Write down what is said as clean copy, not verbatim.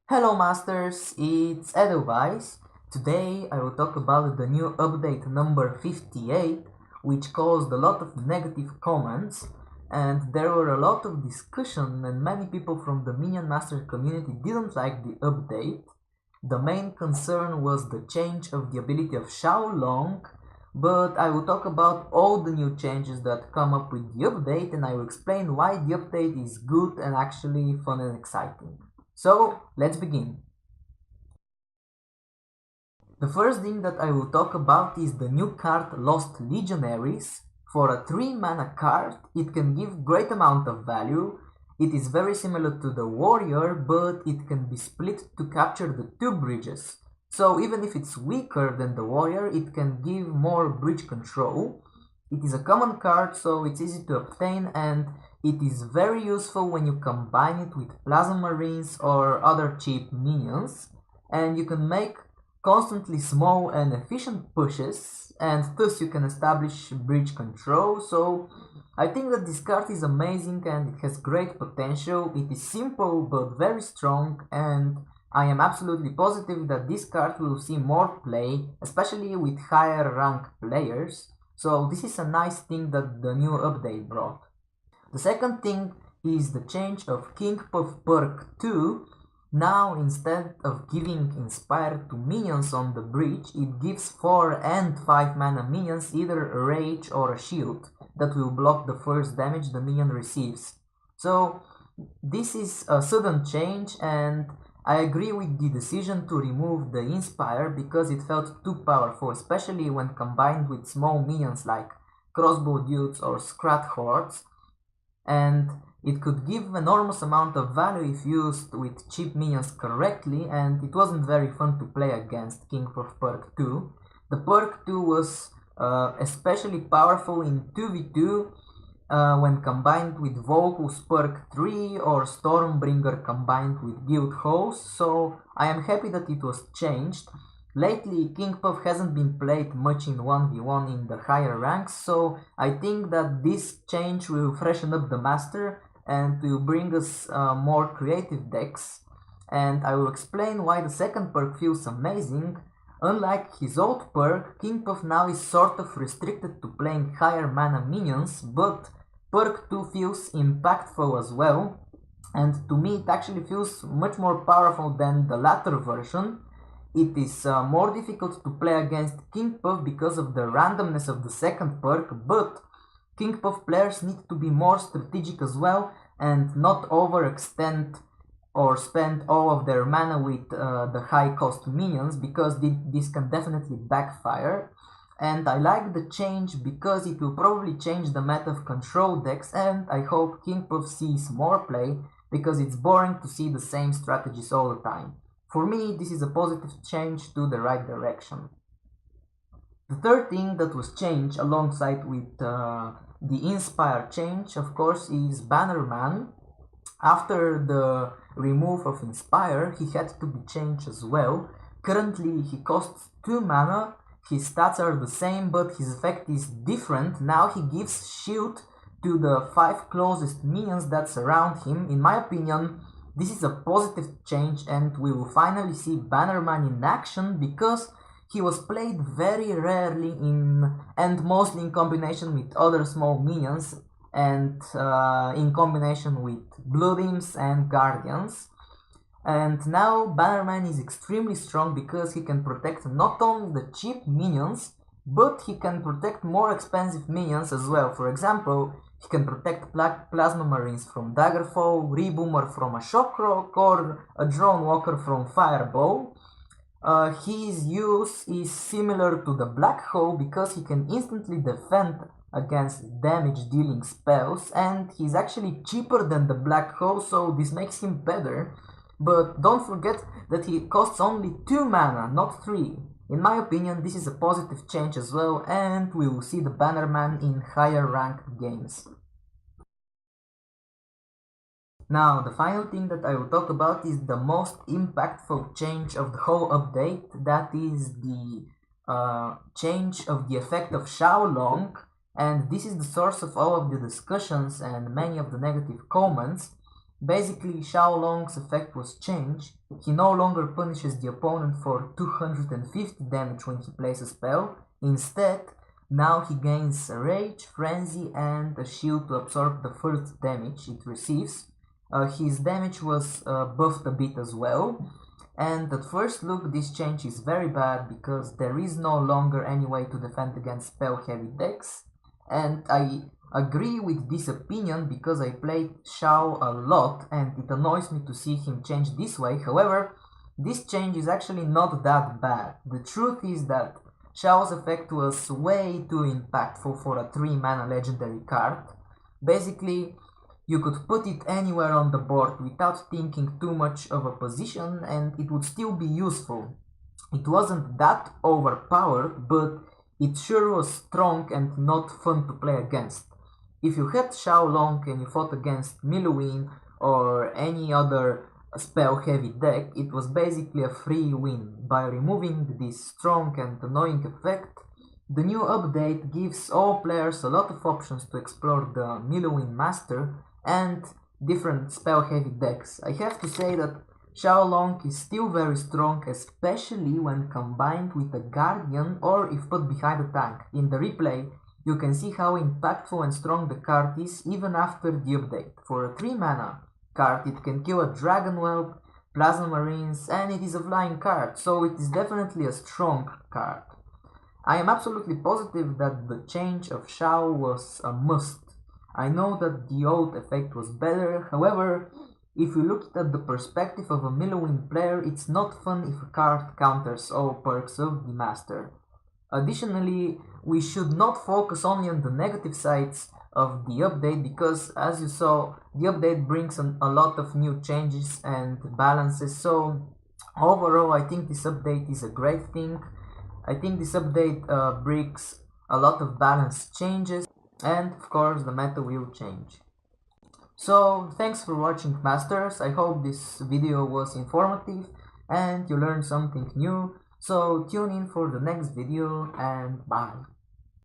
Hello masters, it's Edelweiss. Today I will talk about the new update number 58, which caused a lot of negative comments, and there were a lot of discussion and many people from the Minion Master community didn't like the update. The main concern was the change of the ability of Xiaolong, but I will talk about all the new changes that come up with the update, and I will explain why the update is good and actually fun and exciting. So, let's begin. The first thing that I will talk about is the new card Lost Legionaries. For a 3 mana card, it can give great amount of value. It is very similar to the Warrior, but it can be split to capture the 2 bridges. So even if it's weaker than the Warrior, it can give more bridge control. It is a common card, so it's easy to obtain, and it is very useful when you combine it with Plasma Marines or other cheap minions, and you can make constantly small and efficient pushes, and thus you can establish bridge control. So I think that this card is amazing and it has great potential. It is simple but very strong, and I am absolutely positive that this card will see more play, especially with higher rank players. So this is a nice thing that the new update brought. The second thing is the change of King Puff perk 2. Now instead of giving Inspire to minions on the bridge, it gives 4 and 5 mana minions either a rage or a shield that will block the first damage the minion receives. So this is a sudden change, and I agree with the decision to remove the Inspire because it felt too powerful, especially when combined with small minions like Crossbow Dudes or Scrat Hordes, and it could give enormous amount of value if used with cheap minions correctly, and it wasn't very fun to play against King of Perk 2. The Perk 2 was especially powerful in 2v2 when combined with Volku's Perk 3 or Stormbringer combined with Guild Host, so I am happy that it was changed. Lately, King Puff hasn't been played much in 1v1 in the higher ranks, so I think that this change will freshen up the master and will bring us more creative decks. And I will explain why the second perk feels amazing. Unlike his old perk, King Puff now is sort of restricted to playing higher mana minions, but perk 2 feels impactful as well, and to me it actually feels much more powerful than the latter version. It is more difficult to play against King Puff because of the randomness of the second perk, but King Puff players need to be more strategic as well and not overextend or spend all of their mana with the high cost minions, because this can definitely backfire. And I like the change because it will probably change the meta of control decks, and I hope King Puff sees more play because it's boring to see the same strategies all the time. For me, this is a positive change to the right direction. The third thing that was changed alongside with the Inspire change, of course, is Bannerman. After the remove of Inspire, he had to be changed as well. Currently, he costs 2 mana, his stats are the same, but his effect is different. Now he gives shield to the 5 closest minions that surround him. In my opinion, this is a positive change, and we will finally see Bannerman in action because he was played very rarely and mostly in combination with other small minions and in combination with Blood Imps and Guardians. And now Bannerman is extremely strong because he can protect not only the cheap minions, but he can protect more expensive minions as well. For example, he can protect Plasma Marines from Daggerfall, Reboomer from a Shockrock, or a Drone Walker from Fireball. His use is similar to the Black Hole because he can instantly defend against damage dealing spells, and he's actually cheaper than the Black Hole, so this makes him better. But don't forget that he costs only 2 mana, not 3. In my opinion, this is a positive change as well, and we will see the Bannerman in higher ranked games. Now, the final thing that I will talk about is the most impactful change of the whole update. That is the change of the effect of Xiaolong, and this is the source of all of the discussions and many of the negative comments. Basically, Xiaolong's effect was changed. He no longer punishes the opponent for 250 damage when he plays a spell. Instead, now he gains a Rage, Frenzy and a shield to absorb the first damage it receives. His damage was buffed a bit as well. And at first look, this change is very bad because there is no longer any way to defend against spell heavy decks. And I agree with this opinion because I played Xiao a lot and it annoys me to see him change this way. However, this change is actually not that bad. The truth is that Xiao's effect was way too impactful for a 3 mana legendary card. Basically, you could put it anywhere on the board without thinking too much of a position and it would still be useful. It wasn't that overpowered, but it sure was strong and not fun to play against. If you had Xiaolong and you fought against Minion or any other spell heavy deck, it was basically a free win. By removing this strong and annoying effect, the new update gives all players a lot of options to explore the Minion Master and different spell heavy decks. I have to say that Xiaolong is still very strong, especially when combined with a Guardian or if put behind a tank. In the replay, you can see how impactful and strong the card is even after the update. For a 3 mana card, it can kill a Dragon Whelp, Plasma Marines, and it is a flying card, so it is definitely a strong card. I am absolutely positive that the change of Xiao was a must. I know that the old effect was better, however, if you look at the perspective of a Minion player, it's not fun if a card counters all perks of the Master. Additionally, we should not focus only on the negative sides of the update because, as you saw, the update brings a lot of new changes and balances, so overall I think this update is a great thing. I think this update brings a lot of balance changes and of course the meta will change. So thanks for watching, Masters. I hope this video was informative and you learned something new. So tune in for the next video and bye.